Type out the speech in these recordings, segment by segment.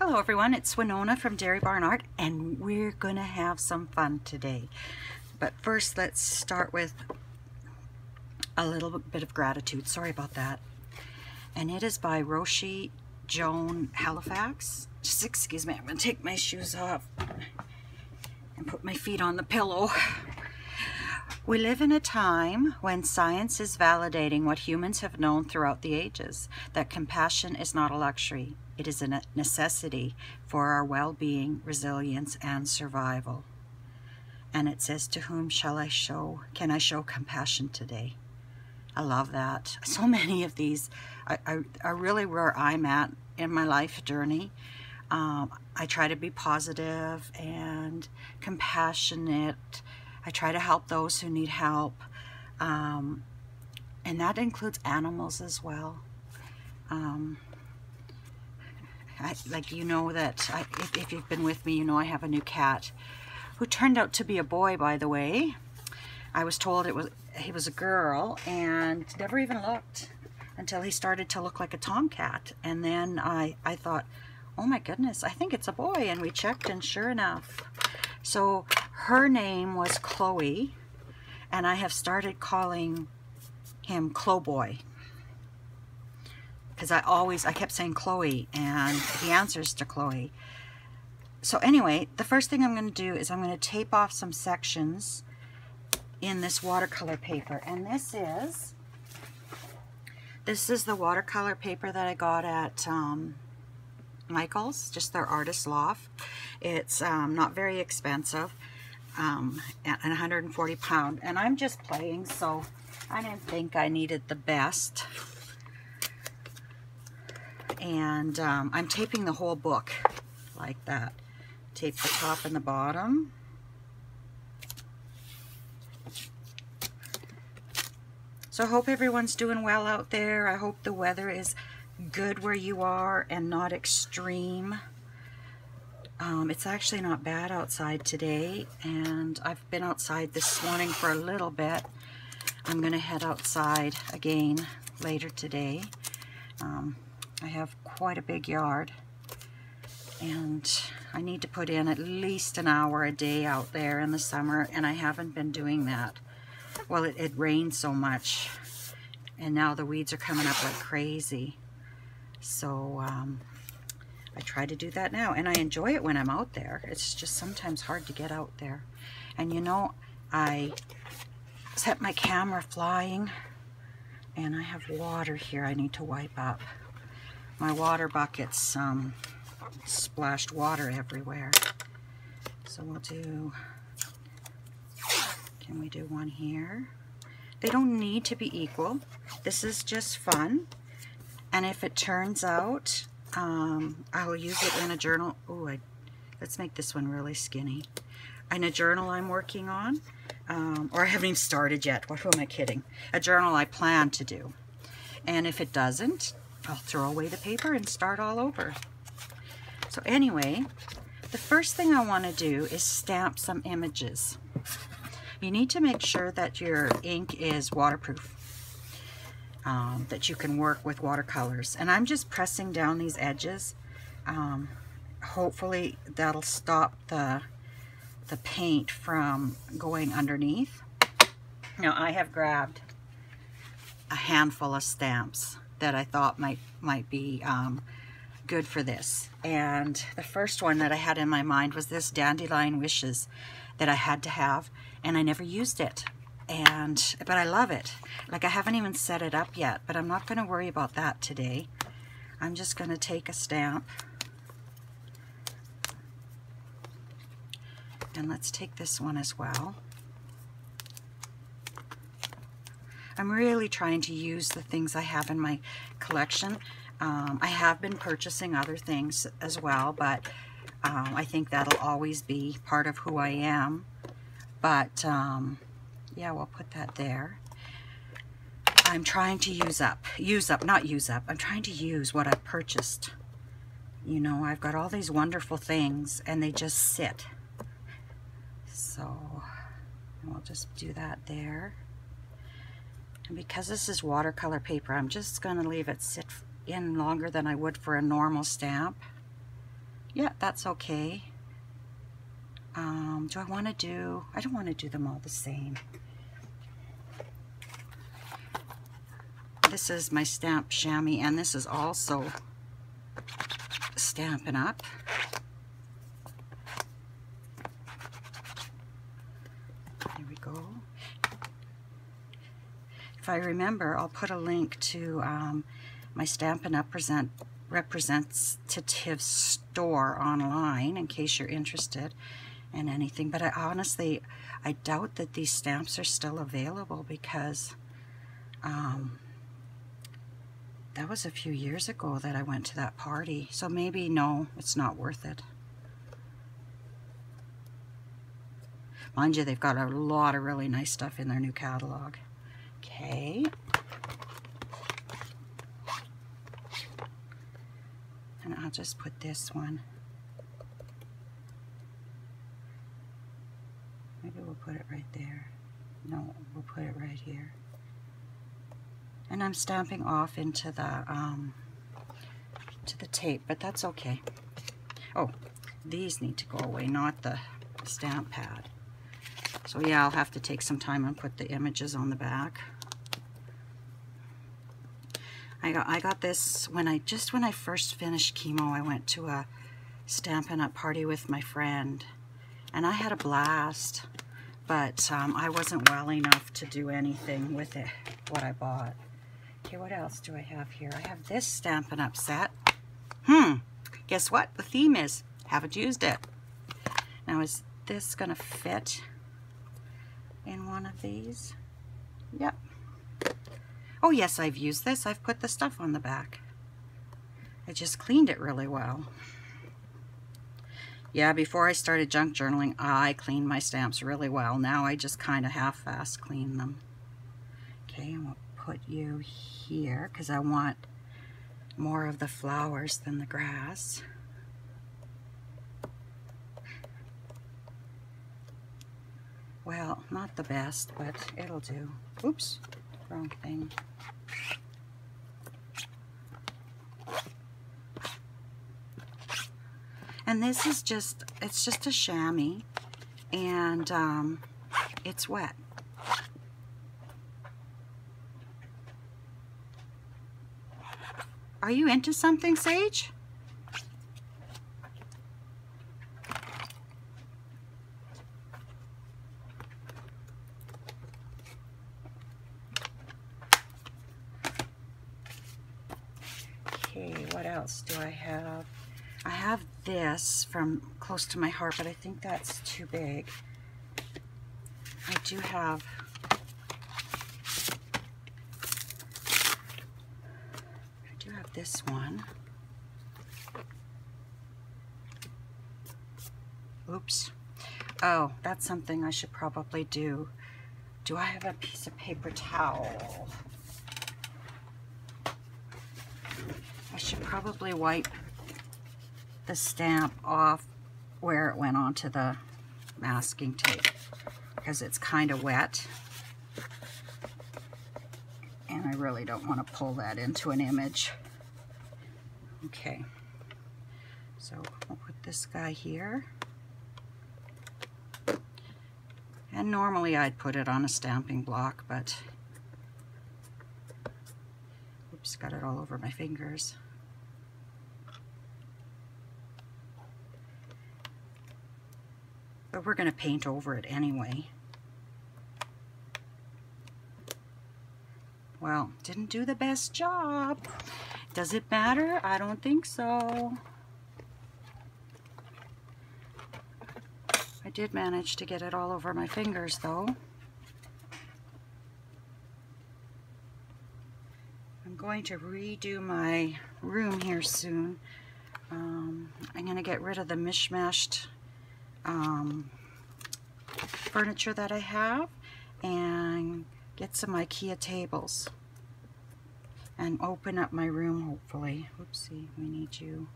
Hello everyone, it's Winona from Dairy Barn Art, and we're gonna have some fun today. But first, let's start with a little bit of gratitude. Sorry about that. And it is by Roshi Joan Halifax. Just excuse me, I'm gonna take my shoes off and put my feet on the pillow. We live in a time when science is validating what humans have known throughout the ages, that compassion is not a luxury. It is a necessity for our well-being, resilience, and survival. And it says, to whom can I show compassion today? I love that. So many of these are really where I'm at in my life journey. I try to be positive and compassionate. I try to help those who need help. And that includes animals as well. If you've been with me, you know I have a new cat who turned out to be a boy, by the way. I was told he was a girl and never even looked until he started to look like a tomcat. And then I thought, oh my goodness, I think it's a boy. And we checked, and sure enough. So her name was Chloe, and I have started calling him Clo-Boy. Because I kept saying Chloe, and he answers to Chloe. So anyway, the first thing I'm going to do is I'm going to tape off some sections in this watercolor paper. And this is the watercolor paper that I got at Michael's, just their artist loft. It's not very expensive, at 140 pound. And I'm just playing, so I didn't think I needed the best. And I'm taping the whole book like that. Tape the top and the bottom. So I hope everyone's doing well out there. I hope the weather is good where you are and not extreme. It's actually not bad outside today, and I've been outside this morning for a little bit. I'm going to head outside again later today. I have quite a big yard, and I need to put in at least an hour a day out there in the summer, and I haven't been doing that. Well, it rained so much, and now the weeds are coming up like crazy. So I try to do that now, and I enjoy it when I'm out there. It's just sometimes hard to get out there. And you know, I set my camera flying, and I have water here I need to wipe up. My water buckets splashed water everywhere. So can we do one here? They don't need to be equal. This is just fun. And if it turns out, I'll use it in a journal. Oh, let's make this one really skinny. In a journal I'm working on, or I haven't even started yet. Who am I kidding? A journal I plan to do. And if it doesn't, I'll throw away the paper and start all over. So anyway, the first thing I want to do is stamp some images. You need to make sure that your ink is waterproof, that you can work with watercolors. And I'm just pressing down these edges. Hopefully that'll stop the paint from going underneath. Now I have grabbed a handful of stamps that I thought might be good for this. And the first one that I had in my mind was this Dandelion Wishes that I had to have, and I never used it. But I love it. Like, I haven't even set it up yet, but I'm not going to worry about that today. I'm just going to take a stamp. And let's take this one as well. I'm really trying to use the things I have in my collection. I have been purchasing other things as well, but I think that'll always be part of who I am. But yeah, we'll put that there. I'm trying to I'm trying to use what I've purchased. You know, I've got all these wonderful things, and they just sit. So we'll just do that there. And because this is watercolor paper, I'm just going to leave it sit in longer than I would for a normal stamp. Yeah, that's okay. Do I want to do, I don't want to do them all the same. This is my stamp chamois, and this is also Stampin' Up. There we go. If I remember, I'll put a link to my Stampin' Up representative store online in case you're interested in anything. But honestly, I doubt that these stamps are still available because that was a few years ago that I went to that party. So maybe, no, it's not worth it. Mind you, they've got a lot of really nice stuff in their new catalog. Okay. And I'll just put this one. Maybe we'll put it right there. No, we'll put it right here. And I'm stamping off into the tape, but that's okay. Oh, these need to go away, not the stamp pad. So yeah, I'll have to take some time and put the images on the back. I got this when I first finished chemo. I went to a Stampin' Up party with my friend, and I had a blast. But I wasn't well enough to do anything with it, what I bought. Okay, what else do I have here? I have this Stampin' Up set. Guess what? The theme is, haven't used it. Now, is this gonna fit in one of these? Yep. Oh yes, I've used this. I've put the stuff on the back. I just cleaned it really well. Yeah, before I started junk journaling, I cleaned my stamps really well. Now I just kind of half-fast clean them. Okay, and we'll put you here because I want more of the flowers than the grass. Well, not the best, but it'll do. Oops, wrong thing. And this is just, it's just a chamois, and it's wet. Are you into something, Sage? Okay, what else do I have? I have this from Close to My Heart, but I think that's too big. I do have this one. Oops. Oh, that's something I should probably do. Do I have a piece of paper towel? I should probably wipe the stamp off where it went onto the masking tape because it's kind of wet. And I really don't want to pull that into an image. Okay, so I'll put this guy here. And normally I'd put it on a stamping block, but oops, got it all over my fingers. But we're going to paint over it anyway. Well, didn't do the best job. Does it matter? I don't think so. I did manage to get it all over my fingers though. I'm going to redo my room here soon. I'm going to get rid of the mishmashed furniture that I have and get some IKEA tables and open up my room, hopefully. Oopsie, we need you.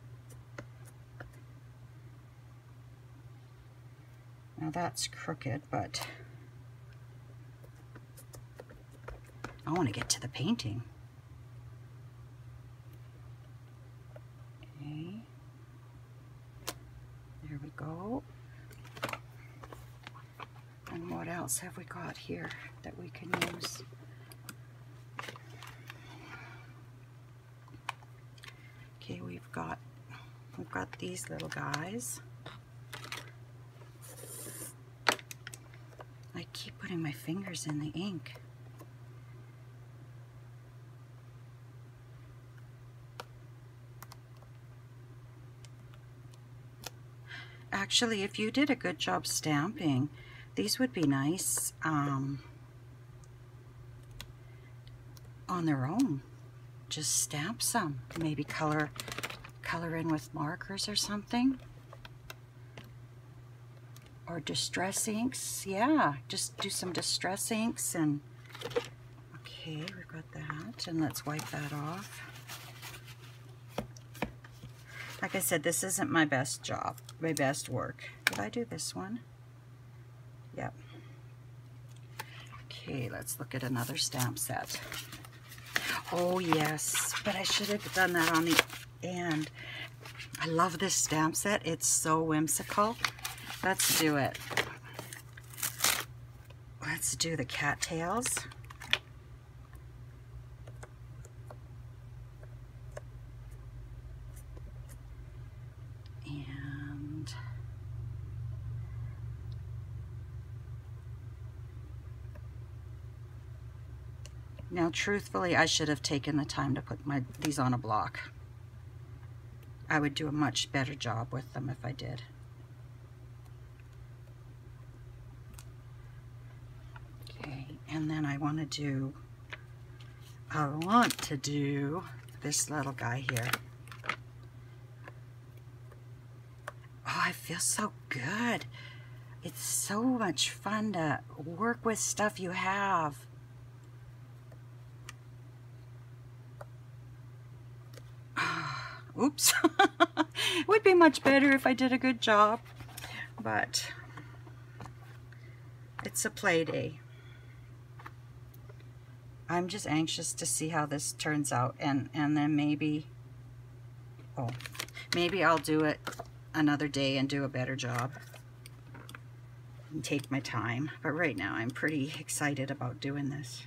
Now that's crooked, but I want to get to the painting. Okay. else have we got here that we can use? Okay, we've got these little guys. I keep putting my fingers in the ink. Actually, if you did a good job stamping, these would be nice on their own. Just stamp some. Maybe color in with markers or something. Or distress inks. Yeah, just do some distress inks. And okay, we've got that. And let's wipe that off. Like I said, this isn't my best job, my best work. Did I do this one? Yep. Okay, let's look at another stamp set. Oh yes, but I should have done that on the end. I love this stamp set. It's so whimsical. Let's do it. Let's do the cattails. And now, truthfully, I should have taken the time to put these on a block. I would do a much better job with them if I did. Okay, and then I want to do this little guy here. Oh, I feel so good. It's so much fun to work with stuff you have. Oops. It would be much better if I did a good job, but it's a play day. I'm just anxious to see how this turns out, and then maybe I'll do it another day and do a better job and take my time. But right now I'm pretty excited about doing this.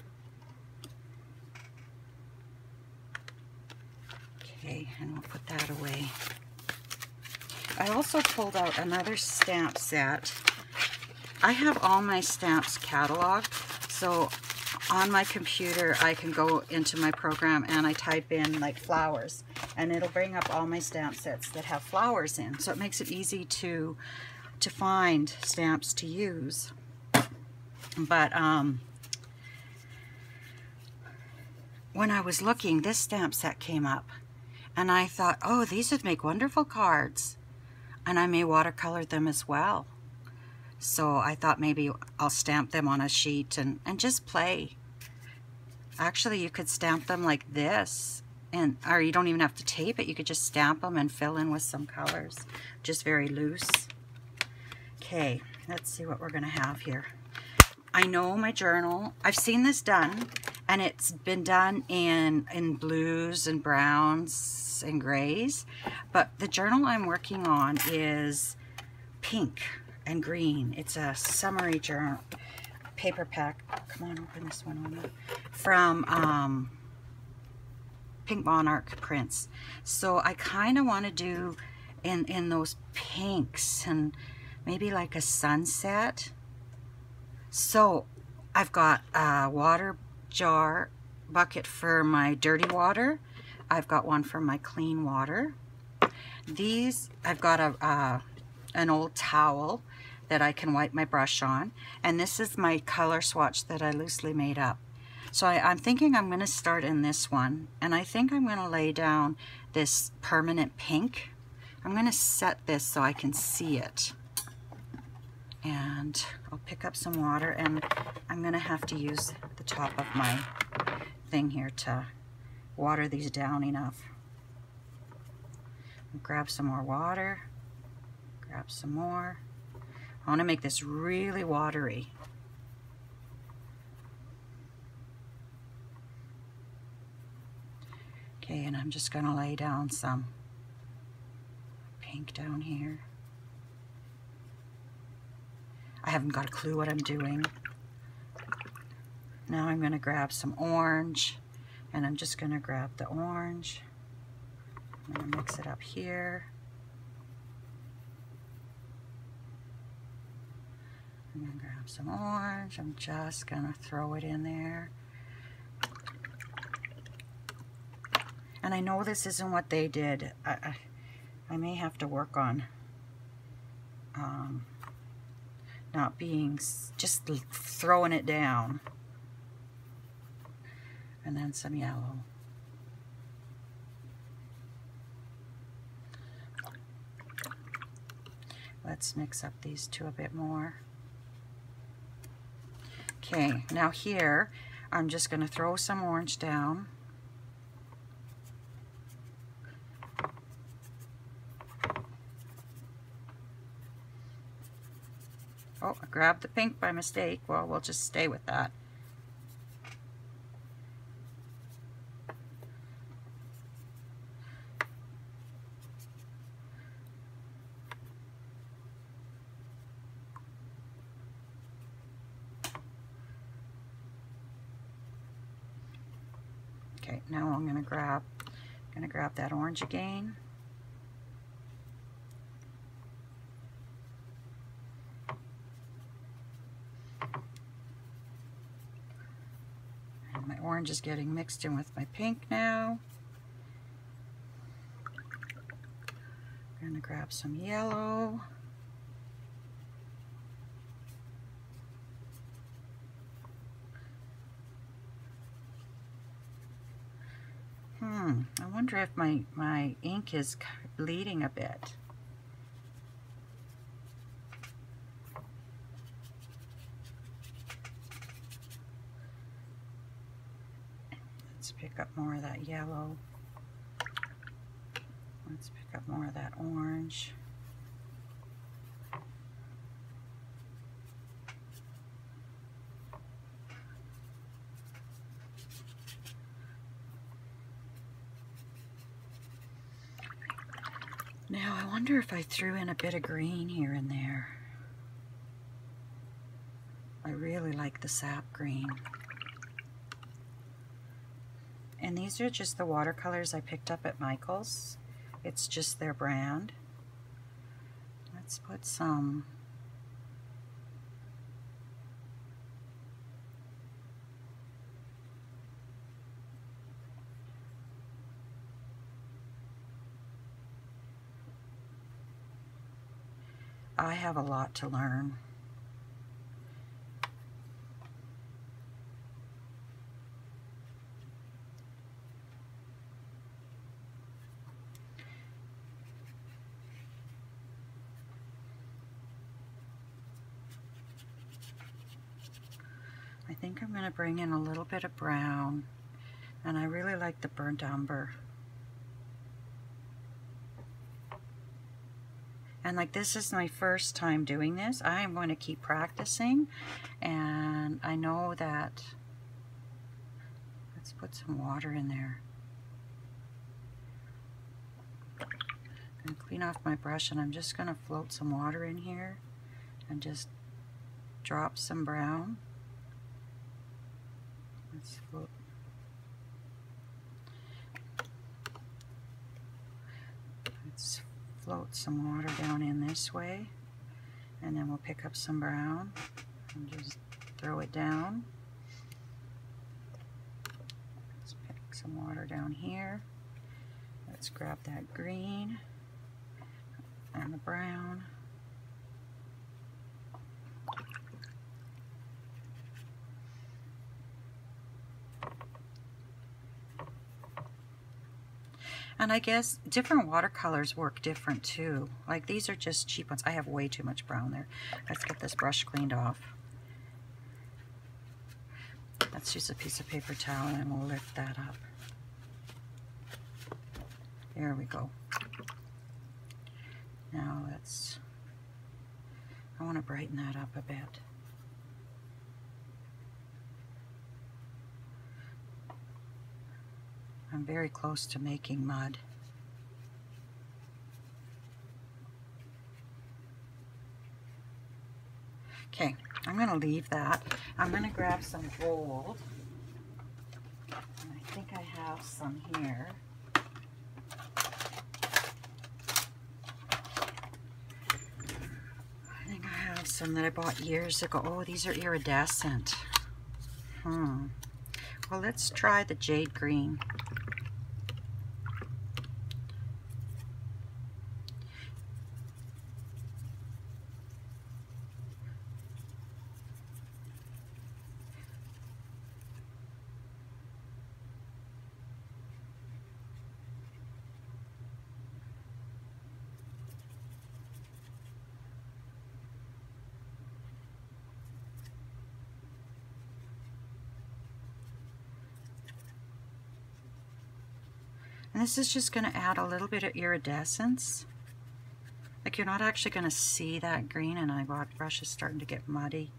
Okay, and we'll put that away. I also pulled out another stamp set. I have all my stamps cataloged, so on my computer I can go into my program and I type in like flowers, and it'll bring up all my stamp sets that have flowers in, so it makes it easy to find stamps to use. But when I was looking, this stamp set came up, and I thought, oh, these would make wonderful cards, and I may watercolor them as well. So I thought maybe I'll stamp them on a sheet and just play. Actually, you could stamp them like this, or you don't even have to tape it. You could just stamp them and fill in with some colors, just very loose. Okay, let's see what we're gonna have here. I know my journal, I've seen this done, and it's been done in blues and browns and grays, but the journal I'm working on is pink and green. It's a summery journal, paper pack. Come on, open this one on me. From Pink Monarch prints. So I kind of want to do in those pinks and maybe like a sunset. So I've got a water jar bucket for my dirty water. I've got one for my clean water. These, I've got an old towel that I can wipe my brush on, and this is my color swatch that I loosely made up. So I'm thinking I'm going to start in this one, and I think I'm going to lay down this permanent pink. I'm going to set this so I can see it, and I'll pick up some water, and I'm going to have to use the top of my thing here to water these down enough. Grab some more water, grab some more. I want to make this really watery. Okay, and I'm just going to lay down some pink down here. I haven't got a clue what I'm doing. Now I'm going to grab some orange, and I'm just going to grab the orange. I'm going to mix it up here. I'm going to grab some orange. I'm just going to throw it in there. And I know this isn't what they did. I may have to work on not being, just throwing it down. And then some yellow. Let's mix up these two a bit more. Okay, now here, I'm just going to throw some orange down. Oh, I grabbed the pink by mistake. Well, we'll just stay with that. Okay, now I'm going to grab that orange again. And my orange is getting mixed in with my pink now. I'm going to grab some yellow. I wonder if my ink is bleeding a bit. Let's pick up more of that yellow. Let's pick up more of that orange. Now I wonder if I threw in a bit of green here and there. I really like the sap green. And these are just the watercolors I picked up at Michael's. It's just their brand. Let's put some. I have a lot to learn. I think I'm going to bring in a little bit of brown, and I really like the burnt umber. And like, this is my first time doing this. I am going to keep practicing, and I know that. Let's put some water in there. I'm going to clean off my brush, and I'm just going to float some water in here and just drop some brown. Let's float. Let's float some water down in this way, and then we'll pick up some brown and just throw it down. Let's pick some water down here. Let's grab that green and the brown. And I guess different watercolors work different too. Like, these are just cheap ones. I have way too much brown there. Let's get this brush cleaned off. Let's use a piece of paper towel and we'll lift that up. There we go. Now I want to brighten that up a bit. I'm very close to making mud. Okay, I'm going to leave that. I'm going to grab some gold. And I think I have some here. I think I have some that I bought years ago. Oh, these are iridescent. Well, let's try the jade green. And this is just going to add a little bit of iridescence. Like, you're not actually going to see that green, and my brush is starting to get muddy.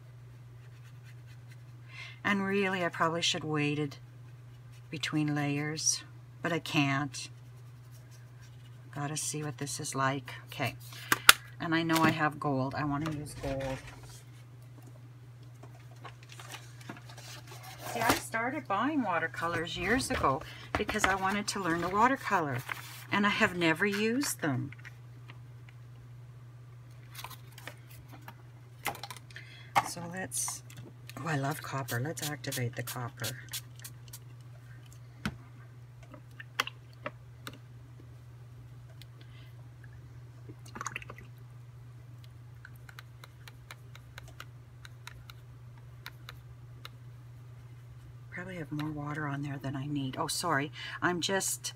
And really, I probably should waited between layers, but I can't. Gotta see what this is like. Okay, and I know I have gold. I want to use gold. See, I started buying watercolors years ago because I wanted to learn to watercolor, and I have never used them. So let's, oh, I love copper. Let's activate the copper. Probably have more water on there than I need. Oh, sorry. I just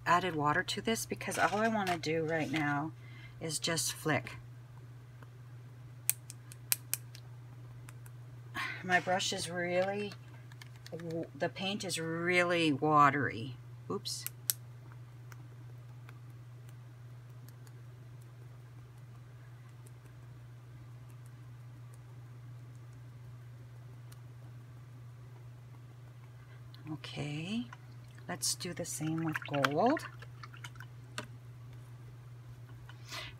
added water to this because all I want to do right now is just flick. My brush is really, the paint is really watery. Oops. Okay, let's do the same with gold.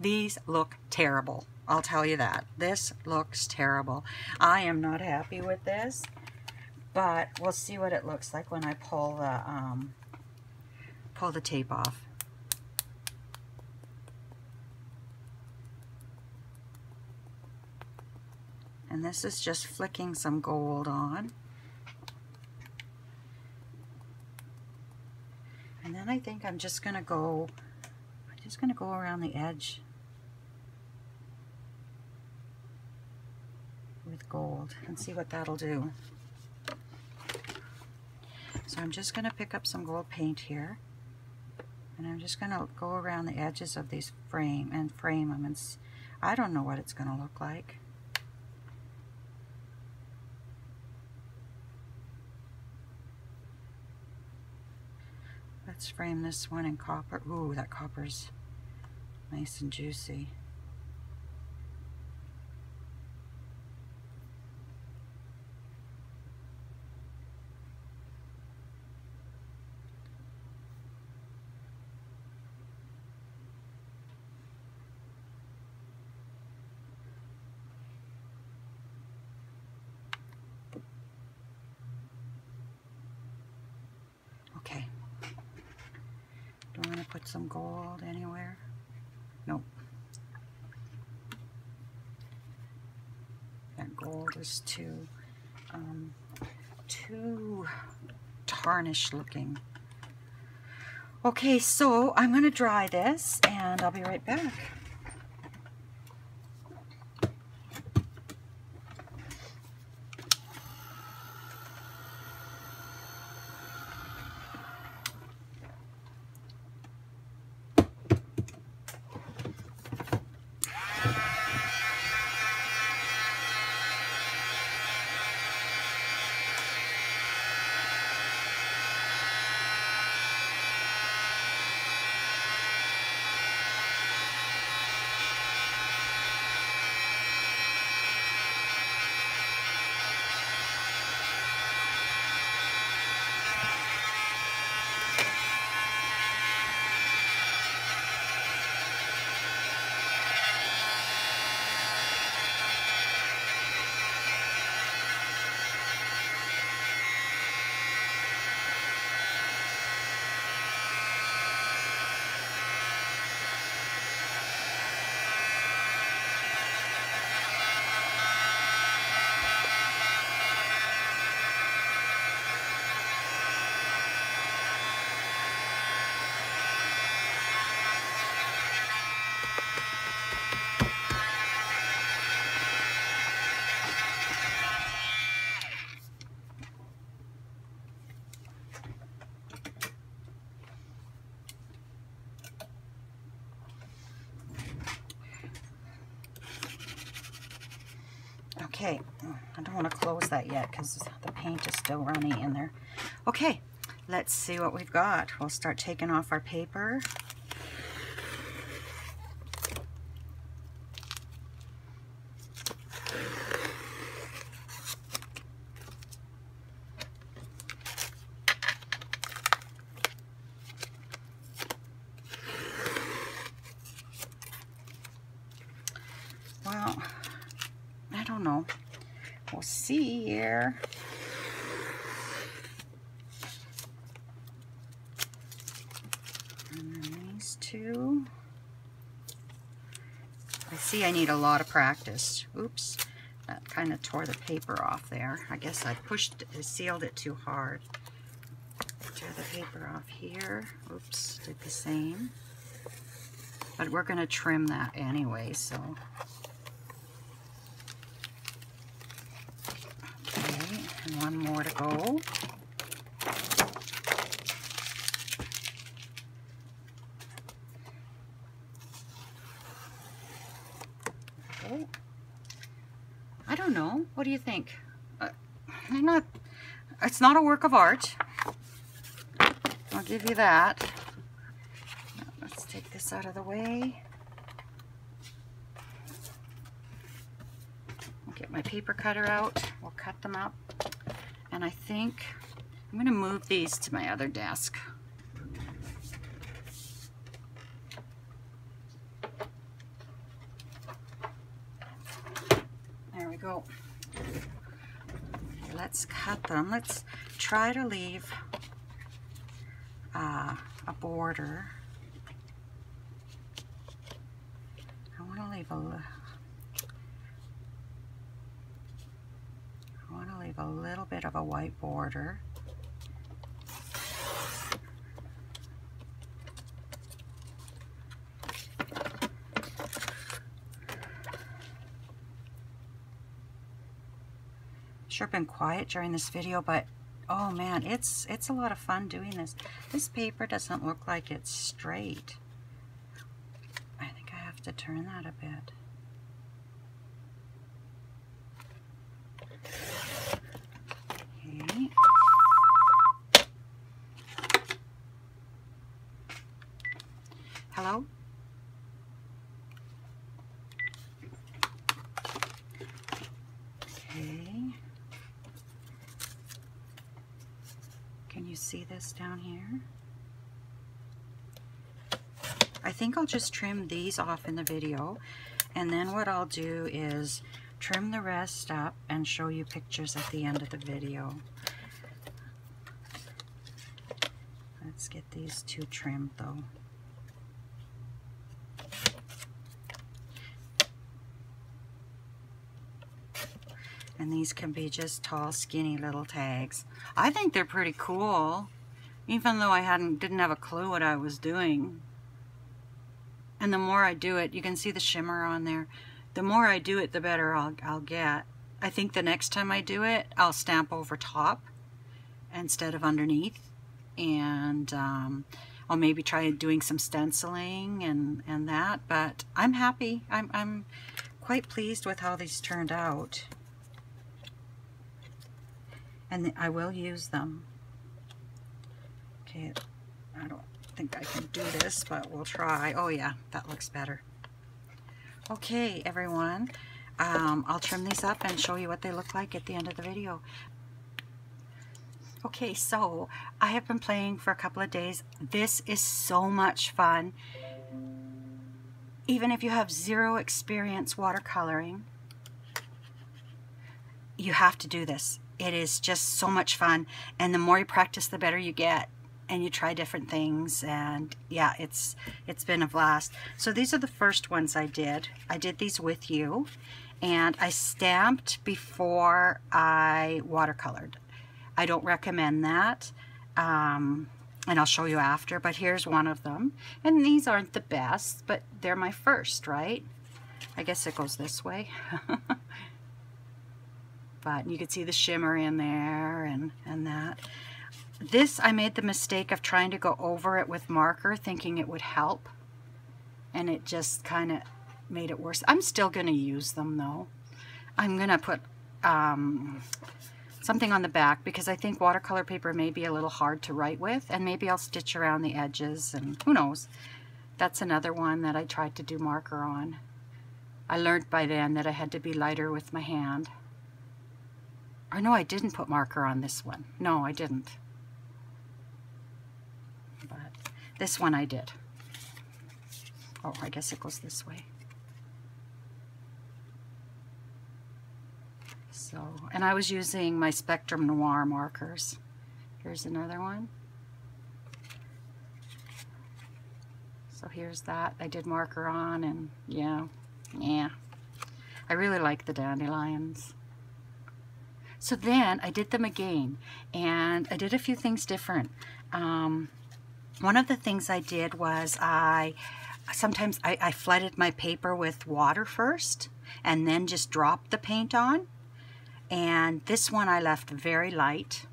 These look terrible. I'll tell you that. This looks terrible. I am not happy with this, but we'll see what it looks like when I pull the tape off. And this is just flicking some gold on. And then I think I'm just going to go around the edge with gold and see what that'll do. So I'm just going to pick up some gold paint here, and I'm just going to go around the edges of these frame them, and I don't know what it's going to look like. Let's frame this one in copper. Ooh, that copper's nice and juicy. Okay. Do I want to put some gold anywhere? Nope. That gold is too tarnished looking. Okay, so I'm going to dry this, and I'll be right back. Okay, I don't want to close that yet because the paint is still running in there. Okay, let's see what we've got. We'll start taking off our paper. Well, I don't know. We'll see here. And then these two. I see I need a lot of practice. Oops, that kind of tore the paper off there. I guess I sealed it too hard. Tear the paper off here. Oops, did the same. But we're going to trim that anyway, so. Okay, and one more to go. Okay. I don't know. What do you think? It's not a work of art. I'll give you that. Let's take this out of the way. I'll get my paper cutter out. We'll cut them up. And I think I'm going to move these to my other desk. There we go. Let's cut them. Let's try to leave a border. I want to leave a little bit of a white border. Sure been quiet during this video, but oh man, it's a lot of fun doing this. This paper doesn't look like it's straight. I think I have to turn that a bit. Okay. Hello? Okay. Can you see this down here? I think I'll just trim these off in the video, and then what I'll do is trim the rest up and show you pictures at the end of the video. Let's get these two trimmed though. And these can be just tall, skinny little tags. I think they're pretty cool, even though I didn't have a clue what I was doing. And the more I do it, you can see the shimmer on there. The more I do it, the better I'll get. I think the next time I do it, I'll stamp over top instead of underneath. And I'll maybe try doing some stenciling and that. But I'm happy. I'm quite pleased with how these turned out. And I will use them. Okay, I don't think I can do this, but we'll try. Oh yeah, that looks better. Okay, everyone. I'll trim these up and show you what they look like at the end of the video. Okay, so I have been playing for a couple of days. This is so much fun. Even if you have zero experience watercoloring, you have to do this. It is just so much fun, and the more you practice, the better you get, and you try different things, and yeah, it's been a blast. So these are the first ones I did. I did these with you, and I stamped before I watercolored. I don't recommend that, and I'll show you after, but here's one of them. And these aren't the best, but they're my first, right? I guess it goes this way. But you can see the shimmer in there and that. This, I made the mistake of trying to go over it with marker, thinking it would help. And it just kind of made it worse. I'm still going to use them though. I'm going to put something on the back, because I think watercolor paper may be a little hard to write with, and maybe I'll stitch around the edges, and who knows. That's another one that I tried to do marker on. I learned by then that I had to be lighter with my hand. Or no, I didn't put marker on this one. No, I didn't. But this one I did. Oh, I guess it goes this way. So, and I was using my Spectrum Noir markers. Here's another one. So here's that. I did marker on, and yeah. I really like the dandelions. So then I did them again, and I did a few things different. One of the things I did was sometimes I flooded my paper with water first, and then just dropped the paint on. And this one I left very light.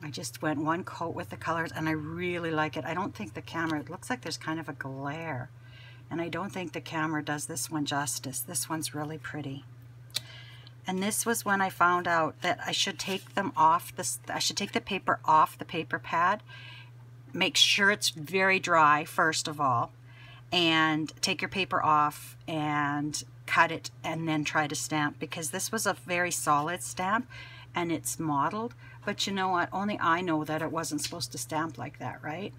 I just went one coat with the colors, and I really like it. I don't think the camera, it looks like there's kind of a glare, and I don't think the camera does this one justice. This one's really pretty. And this was when I found out that I should take them off, I should take the paper off the paper pad. Make sure it's very dry first of all, and take your paper off and cut it, and then try to stamp, because this was a very solid stamp and it's modeled. But you know what, only I know that it wasn't supposed to stamp like that, right?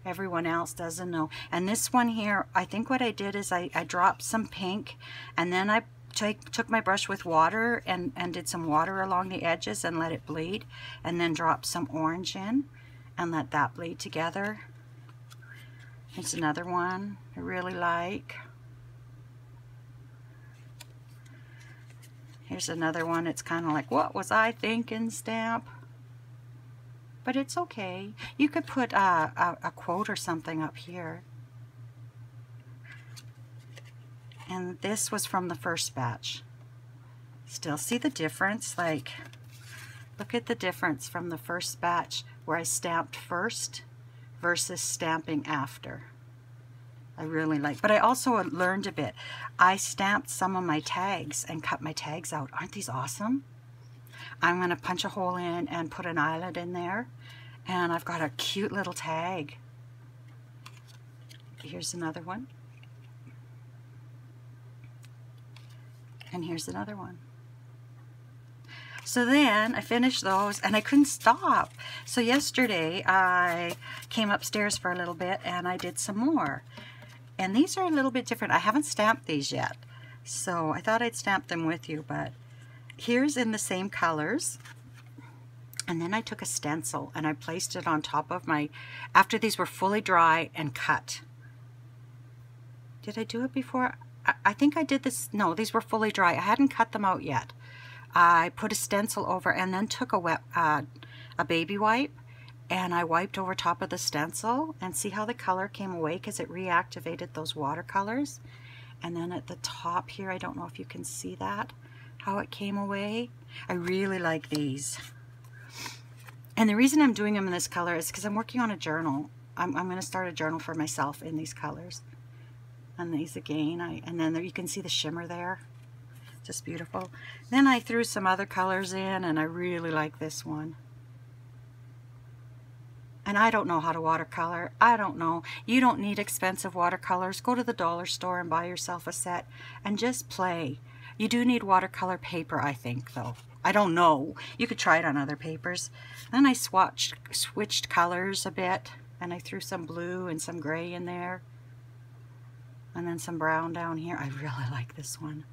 Everyone else doesn't know. And this one here, I think what I did is I dropped some pink, and then I took my brush with water and did some water along the edges and let it bleed, and then dropped some orange in and let that bleed together. Here's another one I really like. Here's another one. It's kind of like, what was I thinking stamp? But it's okay. You could put a quote or something up here. And this was from the first batch. Still see the difference? Like, look at the difference from the first batch where I stamped first versus stamping after. I really like, but I also learned a bit. I stamped some of my tags and cut my tags out. Aren't these awesome? I'm going to punch a hole in and put an eyelet in there, and I've got a cute little tag. Here's another one. And here's another one. So then I finished those, and I couldn't stop. So yesterday I came upstairs for a little bit and I did some more. And these are a little bit different. I haven't stamped these yet, so I thought I'd stamp them with you. But here's in the same colors. And then I took a stencil and I placed it on top of my, after these were fully dry and cut. Did I do it before? I think I did this. No, these were fully dry. I hadn't cut them out yet. I put a stencil over and then took a baby wipe, and I wiped over top of the stencil, and see how the color came away, because it reactivated those watercolors. And then at the top here, I don't know if you can see that, how it came away. I really like these. And the reason I'm doing them in this color is because I'm working on a journal. I'm going to start a journal for myself in these colors. And these again, and then there, you can see the shimmer there. Just beautiful. Then I threw some other colors in, and I really like this one. And I don't know how to watercolor. I don't know. You don't need expensive watercolors. Go to the dollar store and buy yourself a set and just play. You do need watercolor paper, I think, though. I don't know. You could try it on other papers. Then I switched colors a bit, and I threw some blue and some gray in there. And then some brown down here. I really like this one.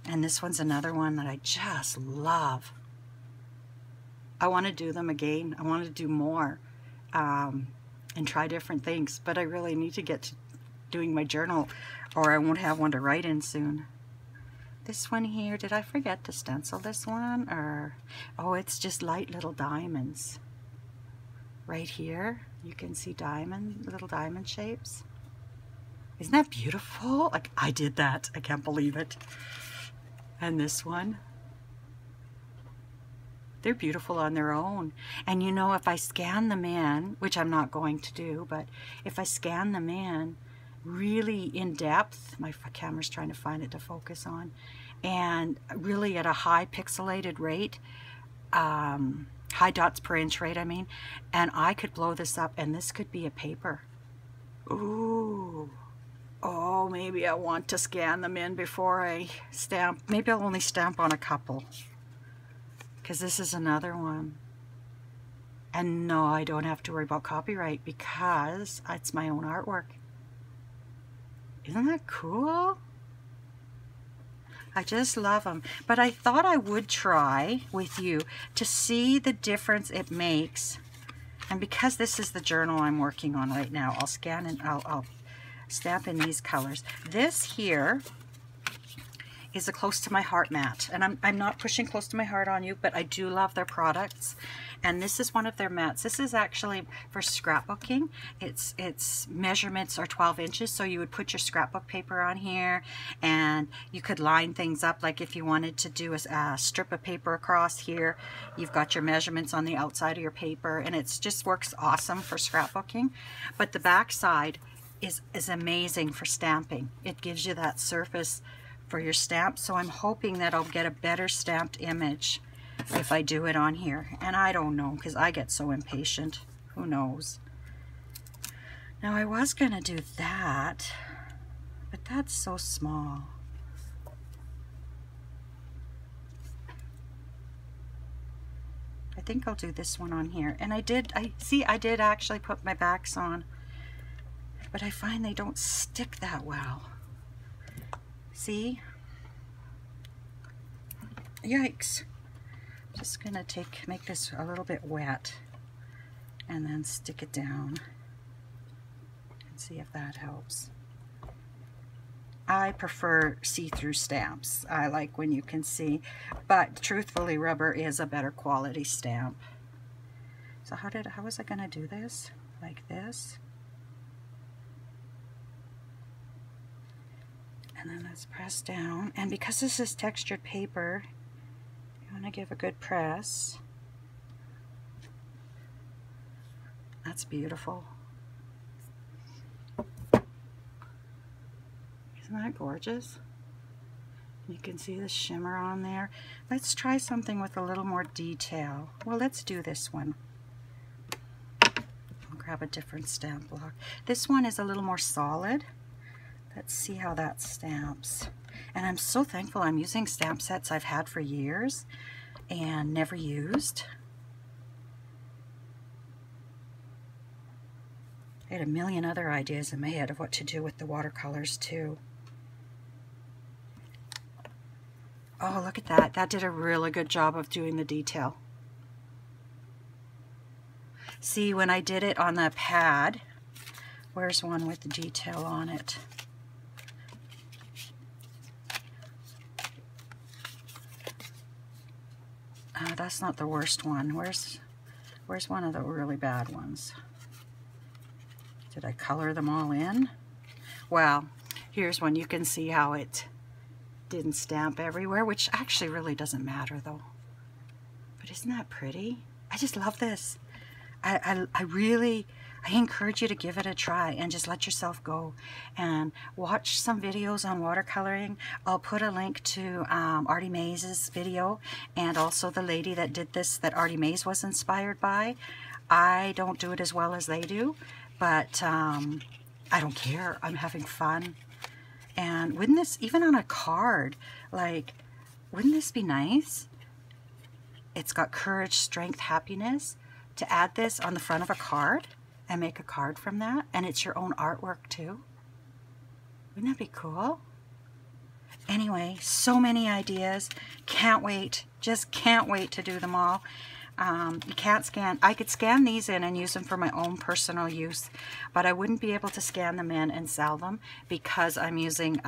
And this one's another one that I just love. I want to do them again. I want to do more and try different things. But I really need to get to doing my journal, or I won't have one to write in soon. This one here, did I forget to stencil this one? Or, oh, it's just light little diamonds. Right here, you can see little diamond shapes. Isn't that beautiful? Like, I did that. I can't believe it. And this one. They're beautiful on their own. And you know, if I scan them in, which I'm not going to do, but if I scan them in really in depth. My camera's trying to find it to focus on. And really at a high pixelated rate, high dots per inch rate, I mean. And I could blow this up and this could be a paper. Ooh. Oh, maybe I want to scan them in before I stamp. Maybe I'll only stamp on a couple, because this is another one. And no, I don't have to worry about copyright because it's my own artwork. Isn't that cool? I just love them. But I thought I would try with you to see the difference it makes. And because this is the journal I'm working on right now, I'll scan and I'll stamp in these colors. This here is a close to my heart matte, and I'm not pushing close to my heart on you, but I do love their products. And this is one of their mattes. This is actually for scrapbooking. Its measurements are 12 inches, so you would put your scrapbook paper on here, and you could line things up. Like if you wanted to do a strip of paper across here, you've got your measurements on the outside of your paper, and it just works awesome for scrapbooking. But the back side is amazing for stamping. It gives you that surface for your stamp, so I'm hoping that I'll get a better stamped image if I do it on here. And I don't know, because I get so impatient. Who knows? Now I was gonna do that, but that's so small. I think I'll do this one on here. And I did actually put my backs on, but I find they don't stick that well. See? Yikes. Just gonna make this a little bit wet and then stick it down and see if that helps. I prefer see-through stamps. I like when you can see, but truthfully, rubber is a better quality stamp. So how was I gonna do this? Like this? And then let's press down. And because this is textured paper, you want to give a good press. That's beautiful. Isn't that gorgeous? You can see the shimmer on there. Let's try something with a little more detail. Well, let's do this one. I'll grab a different stamp block. This one is a little more solid. Let's see how that stamps. And I'm so thankful I'm using stamp sets I've had for years and never used. I had a million other ideas in my head of what to do with the watercolors too. Oh, look at that. That did a really good job of doing the detail. See, when I did it on the pad, where's one with the detail on it? That's not the worst one. Where's one of the really bad ones? Did I color them all in? Well, here's one. You can see how it didn't stamp everywhere, which actually really doesn't matter though. But isn't that pretty? I just love this. I encourage you to give it a try and just let yourself go and watch some videos on watercoloring. I'll put a link to Artie Mays' video, and also the lady that did this that Artie Mays was inspired by. I don't do it as well as they do, but I don't care. I'm having fun. And wouldn't this, even on a card, like, wouldn't this be nice? It's got courage, strength, happiness. To add this on the front of a card and make a card from that, and it's your own artwork too. Wouldn't that be cool? Anyway, so many ideas. Can't wait. Just can't wait to do them all. You can't scan. I could scan these in and use them for my own personal use, but I wouldn't be able to scan them in and sell them because I'm using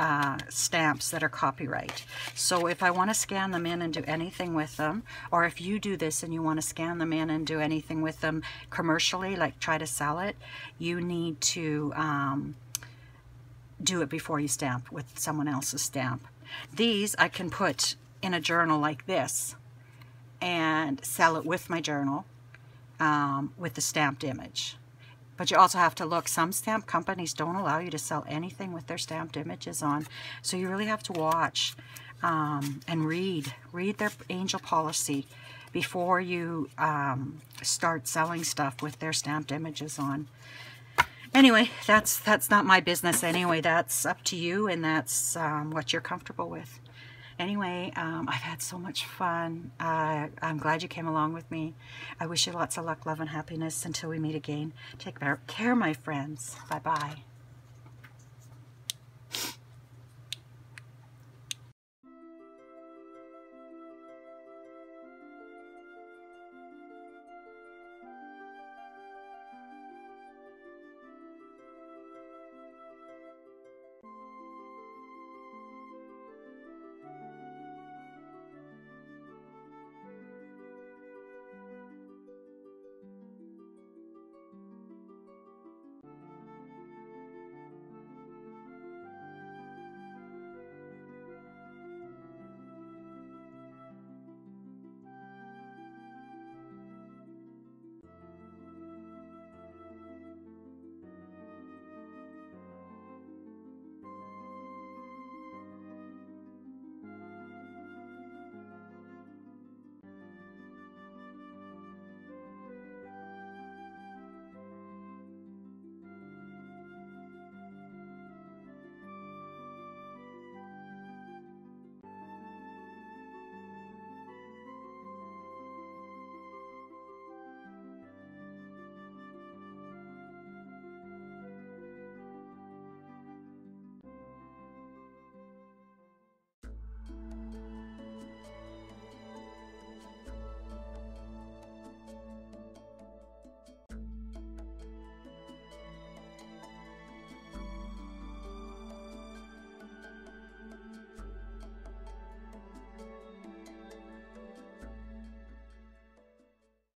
stamps that are copyright. So if I want to scan them in and do anything with them, or if you do this and you want to scan them in and do anything with them commercially, like try to sell it, you need to do it before you stamp with someone else's stamp. These I can put in a journal like this and sell it with my journal with the stamped image. But you also have to look. Some stamp companies don't allow you to sell anything with their stamped images on. So you really have to watch and read their angel policy before you start selling stuff with their stamped images on. Anyway, that's not my business anyway. That's up to you, and that's what you're comfortable with. Anyway, I've had so much fun. I'm glad you came along with me. I wish you lots of luck, love, and happiness until we meet again. Take care, my friends. Bye-bye.